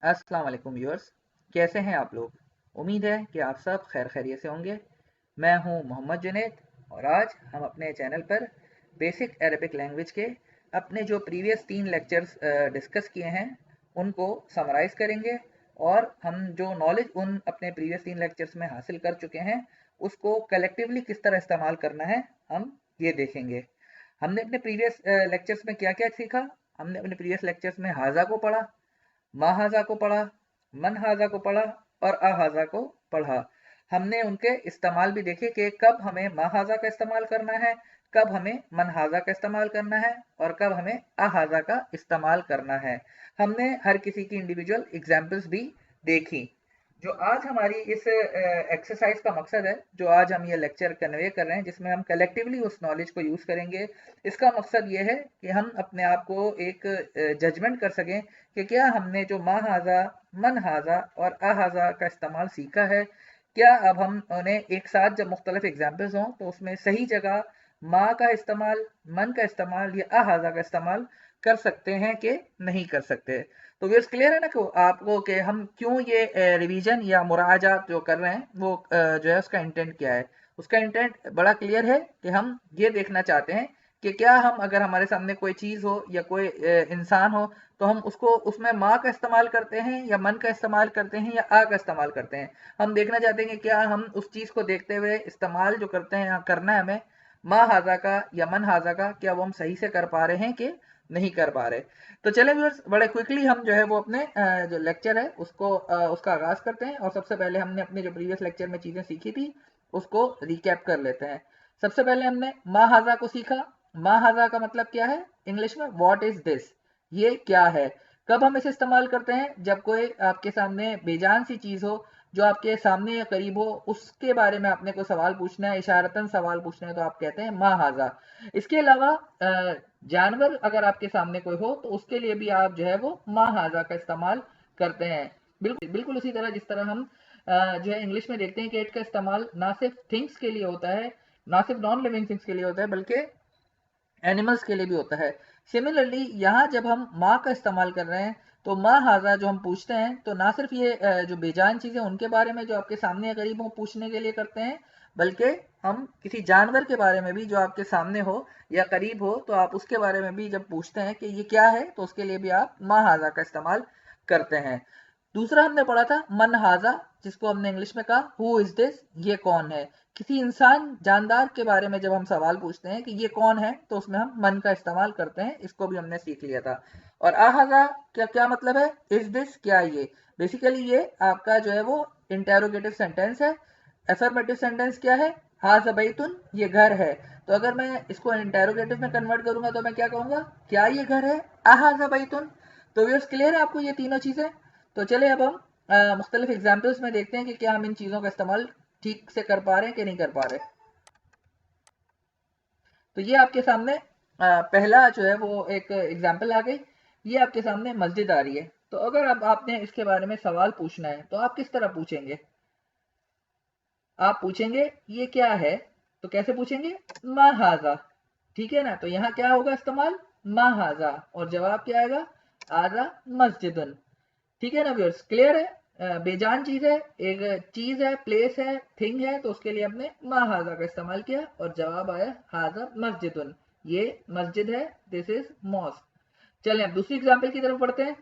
अस्सलाम वालेकुम व्यूअर्स, कैसे हैं आप लोग। उम्मीद है कि आप सब खैर खैरियत से होंगे। मैं हूं मोहम्मद जुनैद और आज हम अपने चैनल पर बेसिक अरबिक लैंग्वेज के अपने जो प्रीवियस 3 लेक्चर्स डिस्कस किए हैं उनको समराइज़ करेंगे और हम जो नॉलेज उन अपने प्रीवियस 3 लेक्चर्स में हासिल कर चुके हैं उसको कलेक्टिवली किस तरह इस्तेमाल करना है हम ये देखेंगे। हमने अपने प्रीवियस लेक्चर्स में क्या क्या सीखा। हमने अपने प्रीवियस लेक्चर्स में हाजा को पढ़ा, माहाजा को पढ़ा, मनहाजा को पढ़ा और अहाजा को पढ़ा। हमने उनके इस्तेमाल भी देखे कि कब हमें माहाजा का इस्तेमाल करना है, कब हमें मनहाजा का इस्तेमाल करना है और कब हमें अहाजा का इस्तेमाल करना है। हमने हर किसी की इंडिविजुअल एग्जाम्पल्स भी देखी। जो आज हमारी इस एक्सरसाइज का मकसद है, जो आज हम ये लेक्चर कन्वे कर रहे हैं जिसमें हम कलेक्टिवली उस नॉलेज को यूज़ करेंगे, इसका मकसद ये है कि हम अपने आप को एक जजमेंट कर सकें कि क्या हमने जो माहाजा, मनहाजा और अहाजा का इस्तेमाल सीखा है, क्या अब हम उन्हें एक साथ जब मुख्तलिफ एग्जाम्पल्स हों तो उसमें सही जगह माँ का इस्तेमाल, मन का इस्तेमाल या अहाजा का इस्तेमाल कर सकते हैं कि नहीं कर सकते। तो व्यूअर्स क्लियर है ना कि आपको कि हम क्यों ये रिवीजन या मुराजात जो कर रहे हैं वो जो है उसका इंटेंट क्या है। उसका इंटेंट बड़ा क्लियर है कि हम ये देखना चाहते हैं कि क्या हम अगर हमारे सामने कोई चीज़ हो या कोई इंसान हो तो हम उसको उसमें माँ का इस्तेमाल करते हैं या मन का इस्तेमाल करते हैं या आ का इस्तेमाल करते हैं। हम देखना चाहते हैं कि क्या हम उस चीज़ को देखते हुए इस्तेमाल जो करते हैं या करना है हमें माँ हाजा का या मन हाजा का, क्या वो हम सही से कर पा रहे हैं कि नहीं कर पा रहे। तो चले व्यूअर्स बड़े क्विकली हम जो है वो अपने जो लेक्चर है उसको उसका आगाज करते हैं और सबसे पहले हमने अपने जो प्रीवियस लेक्चर में चीज़ें सीखी थी उसको रिकैप कर लेते हैं। सबसे पहले हमने माँ हाजा को सीखा। माँ हाजा का मतलब क्या है इंग्लिश में, व्हाट इज दिस, ये क्या है। कब हम इसे इस्तेमाल करते हैं, जब कोई आपके सामने बेजान सी चीज़ हो जो आपके सामने या करीब हो, उसके बारे में आपने कोई सवाल पूछना है, इशारतन सवाल पूछना है, तो आप कहते हैं माँ हाजा। इसके अलावा जानवर अगर आपके सामने कोई हो तो उसके लिए भी आप जो है वो माँ हाजा का इस्तेमाल करते हैं। बिल्कुल बिल्कुल उसी तरह जिस तरह हम जो है इंग्लिश में देखते हैं कि इट का इस्तेमाल ना सिर्फ थिंग्स के लिए होता है, ना सिर्फ नॉन लिविंग थिंग्स के लिए होता है, बल्कि एनिमल्स के लिए भी होता है। सिमिलरली यहाँ जब हम माँ का इस्तेमाल कर रहे हैं तो माँ हाजा जो हम पूछते हैं तो ना सिर्फ ये जो बेजान चीज़ें उनके बारे में जो आपके सामने या करीब हो पूछने के लिए करते हैं, बल्कि हम किसी जानवर के बारे में भी जो आपके सामने हो या करीब हो तो आप उसके बारे में भी जब पूछते हैं कि ये क्या है तो उसके लिए भी आप माँ हाजा का इस्तेमाल करते हैं। दूसरा हमने पढ़ा था मनहाजा, जिसको हमने इंग्लिश में कहा हु इज दिस, ये कौन है। किसी इंसान जानदार के बारे में जब हम सवाल पूछते हैं कि ये कौन है तो उसमें हम मन का इस्तेमाल करते हैं। इसको भी हमने सीख लिया था। और आहाजा क्या क्या मतलब है, इज दिस, क्या ये। बेसिकली ये आपका जो है वो इंटेरोगेटिव सेंटेंस है। एफर्मेटिव सेंटेंस क्या है, हाजा बैतुन, ये घर है। तो अगर मैं इसको इंटेरोगेटिव में कन्वर्ट करूंगा तो मैं क्या कहूंगा, क्या ये घर है, आहाजा बैतुन। तो व्यूअर्स क्लियर है आपको ये तीनों चीजें। तो चले अब हम मुख्तलिफ एग्जाम्पल्स में देखते हैं कि क्या हम इन चीज़ों का इस्तेमाल ठीक से कर पा रहे हैं कि नहीं कर पा रहे। तो ये आपके सामने पहला जो है वो एक एग्जाम्पल आ गई। ये आपके सामने मस्जिद आ रही है। तो अगर अब आपने इसके बारे में सवाल पूछना है तो आप किस तरह पूछेंगे। आप पूछेंगे ये क्या है, तो कैसे पूछेंगे, मा हाजा। ठीक है ना, तो यहाँ क्या होगा इस्तेमाल, मा हाजा, और जवाब क्या आएगा, आजा मस्जिदन। ठीक है ना व्यूअर्स, क्लियर है। बेजान चीज है, एक चीज है, प्लेस है, थिंग है, तो उसके लिए हमने मा हाजा का इस्तेमाल किया और जवाब आया हाजा मस्जिदुन, ये मस्जिद है, दिस इज मॉस्क। चलें अब दूसरी एग्जाम्पल की तरफ बढ़ते हैं।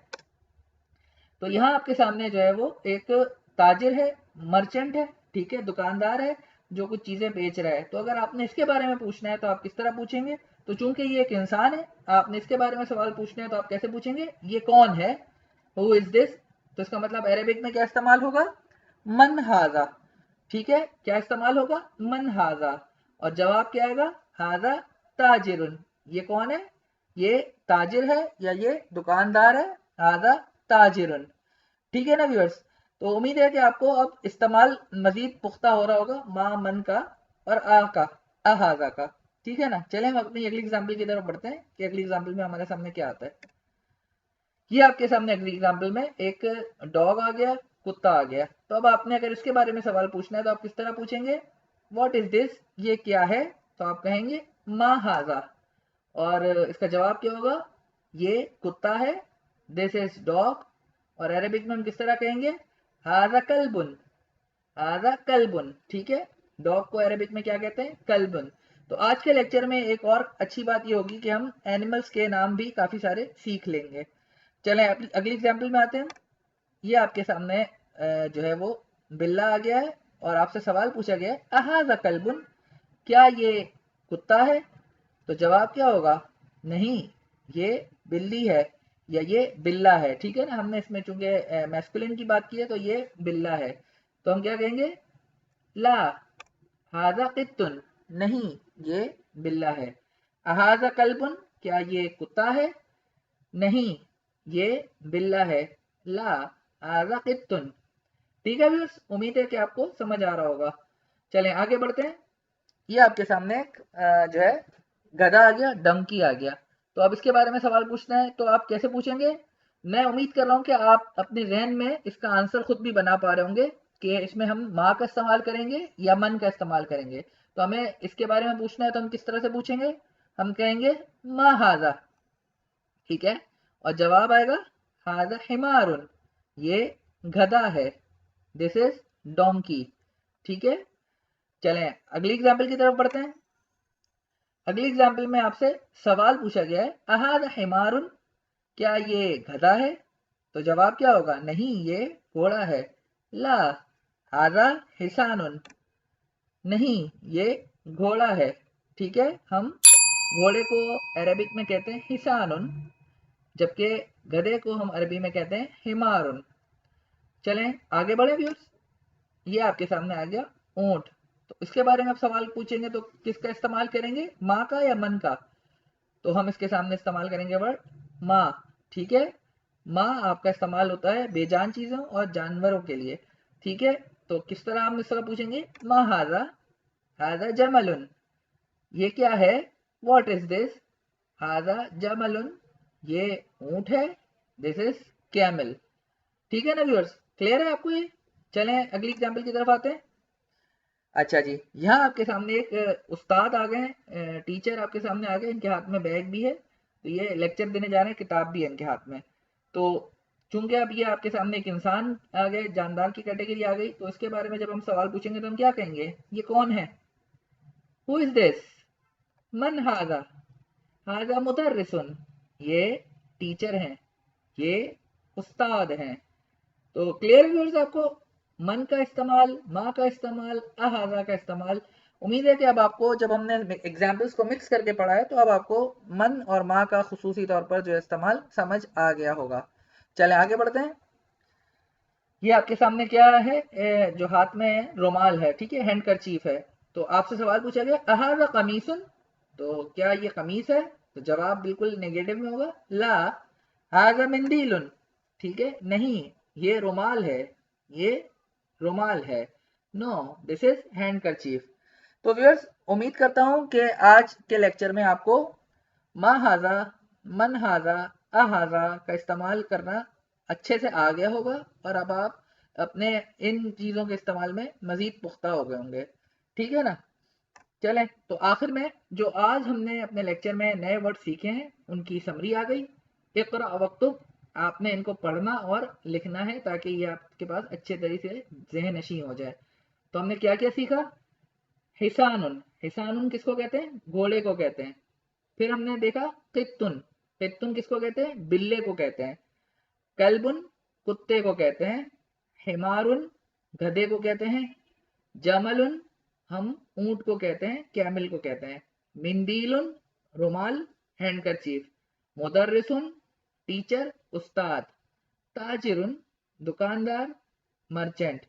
तो यहाँ आपके सामने जो है वो एक ताजिर है, मर्चेंट है, ठीक है, दुकानदार है जो कुछ चीजें बेच रहा है। तो अगर आपने इसके बारे में पूछना है तो आप किस तरह पूछेंगे। तो चूंकि ये एक इंसान है, आपने इसके बारे में सवाल पूछना है तो आप कैसे पूछेंगे, ये कौन है, हु इज दिस। तो इसका मतलब अरेबिक में क्या इस्तेमाल होगा, मन हाजा। ठीक है, क्या इस्तेमाल होगा, मन हाजा, और जवाब क्या आएगा, हाजा ताजिरुन, ये कौन है, ये ताजिर है या ये दुकानदार है, हाजा ताजिरुन। ठीक है ना व्यूअर्स। तो उम्मीद है कि आपको अब इस्तेमाल मजीद पुख्ता हो रहा होगा मा मन का और आ का, अहाजा का। ठीक है ना, चले हम अपनी अगली एग्जाम्पल की तरफ बढ़ते हैं कि अगली एग्जाम्पल में हमारे सामने क्या आता है। ये आपके सामने अगली एग्जाम्पल में एक डॉग आ गया, कुत्ता आ गया। तो अब आपने अगर इसके बारे में सवाल पूछना है तो आप किस तरह पूछेंगे, व्हाट इज दिस, ये क्या है। तो आप कहेंगे मा हाजा, और इसका जवाब क्या होगा, ये कुत्ता है, दिस इज डॉग, और अरेबिक में हम किस तरह कहेंगे, हाजा कल्बुन, हाजा कल्बुन, ठीक है। डॉग को अरेबिक में क्या कहते हैं, कल्बुन। तो आज के लेक्चर में एक और अच्छी बात ये होगी कि हम एनिमल्स के नाम भी काफी सारे सीख लेंगे। चलें अगली एग्जाम्पल में आते हैं। ये आपके सामने जो है वो बिल्ला आ गया है और आपसे सवाल पूछा गया है, अहाजा कल्बुन, क्या ये कुत्ता है? तो जवाब क्या होगा, नहीं ये बिल्ली है या ये बिल्ला है, ठीक है ना। हमने इसमें चूंकि मैस्कुलिन की बात की है तो ये बिल्ला है, तो हम क्या कहेंगे, ला हाजा कित्तुन, नहीं ये बिल्ला है। अहाजा कल्बुन, क्या ये कुत्ता है? नहीं ये बिल्ला है। ला हाजा कित्तुन, ठीक है व्यूअर्स, उम्मीद है कि आपको समझ आ रहा होगा। चलें आगे बढ़ते हैं। ये आपके सामने एक जो है गधा आ गया, डंकी आ गया। तो अब इसके बारे में सवाल पूछना है तो आप कैसे पूछेंगे? मैं उम्मीद कर रहा हूँ कि आप अपने जहन में इसका आंसर खुद भी बना पा रहे होंगे कि इसमें हम माँ का इस्तेमाल करेंगे या मन का इस्तेमाल करेंगे। तो हमें इसके बारे में पूछना है तो हम किस तरह से पूछेंगे, हम कहेंगे माँ हाजा, ठीक है। और जवाब आएगा हाजा हिमारुन, ये गधा है, दिस इज डोंकी, ठीक है। चलें अगली एग्जाम्पल की तरफ बढ़ते हैं। अगली एग्जाम्पल में आपसे सवाल पूछा गया है, अहाद हिमारुन, क्या ये गधा है? तो जवाब क्या होगा, नहीं ये घोड़ा है। ला हाजा हिसानुन, नहीं ये घोड़ा है, ठीक है। हम घोड़े को अरबिक में कहते हैं हिसानुन, जबकि गधे को हम अरबी में कहते हैं हिमारुन। चलें आगे बढ़े व्यूअर्स। ये आपके सामने आ गया ऊंट। तो इसके बारे में आप सवाल पूछेंगे तो किसका इस्तेमाल करेंगे, माँ का या मन का? तो हम इसके सामने इस्तेमाल करेंगे वर्ड माँ, ठीक है। माँ आपका इस्तेमाल होता है बेजान चीजों और जानवरों के लिए, ठीक है। तो किस तरह हम इस तरह पूछेंगे, माँ हाजा, हाजा जमलुन, ये क्या है, व्हाट इज दिस, हाजा जमलुन, ये ऊंट है, दिस इज कैमल, ठीक है ना व्यूअर्स, क्लियर है आपको ये? चलें अगली एग्जाम्पल की तरफ आते हैं। अच्छा जी, यहाँ आपके सामने एक उस्ताद आ गए हैं, टीचर आपके सामने आ गए, इनके हाथ में बैग भी है, तो ये लेक्चर देने जा रहे हैं, किताब भी है इनके हाथ में। तो चूंकि अब ये आपके सामने एक इंसान आ गए, जानदार की कैटेगरी आ गई, तो इसके बारे में जब हम सवाल पूछेंगे तो हम क्या कहेंगे, ये कौन है, हु इज दिस, मन हाजा, हाजा मुदर्रिसुन, ये टीचर हैं, ये उस्ताद हैं। तो क्लियर व्यूअर्स आपको, मन का इस्तेमाल, माँ का इस्तेमाल, अहाजा का इस्तेमाल। उम्मीद है कि अब आपको, जब हमने एग्जाम्पल्स को मिक्स करके पढ़ा है, तो अब आपको मन और माँ का खुसूसी तौर पर जो है इस्तेमाल समझ आ गया होगा। चलें आगे बढ़ते हैं। ये आपके सामने क्या है, जो हाथ में रुमाल है, ठीक है, हैंड करचीफ है। तो आपसे सवाल पूछा गया, अहाजा कमीसन, तो क्या ये कमीज है? तो जवाब बिल्कुल नेगेटिव में होगा, ला हाजा मिंदीलुन, ठीक है, नहीं ये रुमाल है, ये रुमाल है, नो दिस इज हैंड करचीफ। तो व्यूअर्स, उम्मीद करता हूं कि आज के लेक्चर में आपको मा हाजा, मन हाजा, अहाजा का इस्तेमाल करना अच्छे से आ गया होगा और अब आप अपने इन चीज़ों के इस्तेमाल में मज़ीद पुख्ता हो गए होंगे, ठीक है ना। चलें तो आखिर में जो आज हमने अपने लेक्चर में नए वर्ड सीखे हैं उनकी समरी आ गई। इक़रा वक्तुब, आपने इनको पढ़ना और लिखना है ताकि ये आपके पास अच्छे तरीके से ज़हन नशीं हो जाए। तो हमने क्या क्या सीखा, हिसानुन, हिसानुन किसको कहते हैं, घोड़े को कहते हैं। फिर हमने देखा कित्तुन, कित्तुन किसको कहते हैं, बिल्ले को कहते हैं। कल्बुन, कुत्ते को कहते हैं। हिमारुन, गधे को कहते हैं। जमलुन, हम ऊंट को कहते हैं, कैमल को कहते हैं। मिंदीलुन, रुमाल, हैंडकरचीफ। मुदर्रिसुन, टीचर, उस्ताद। ताजिरुन, दुकानदार, मर्चेंट।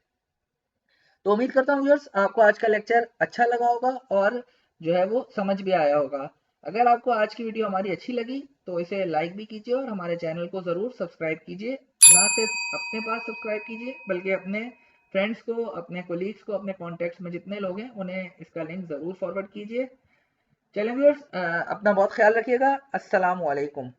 तो उम्मीद करता हूँ व्यूअर्स आपको आज का लेक्चर अच्छा लगा होगा और जो है वो समझ भी आया होगा। अगर आपको आज की वीडियो हमारी अच्छी लगी तो इसे लाइक भी कीजिए और हमारे चैनल को ज़रूर सब्सक्राइब कीजिए। ना सिर्फ अपने पास सब्सक्राइब कीजिए बल्कि अपने फ्रेंड्स को, अपने कोलीग्स को, अपने कॉन्टैक्ट्स में जितने लोग हैं उन्हें इसका लिंक ज़रूर फॉरवर्ड कीजिए। चलें व्यूअर्स, अपना बहुत ख्याल रखिएगा। अस्सलामु अलैकुम।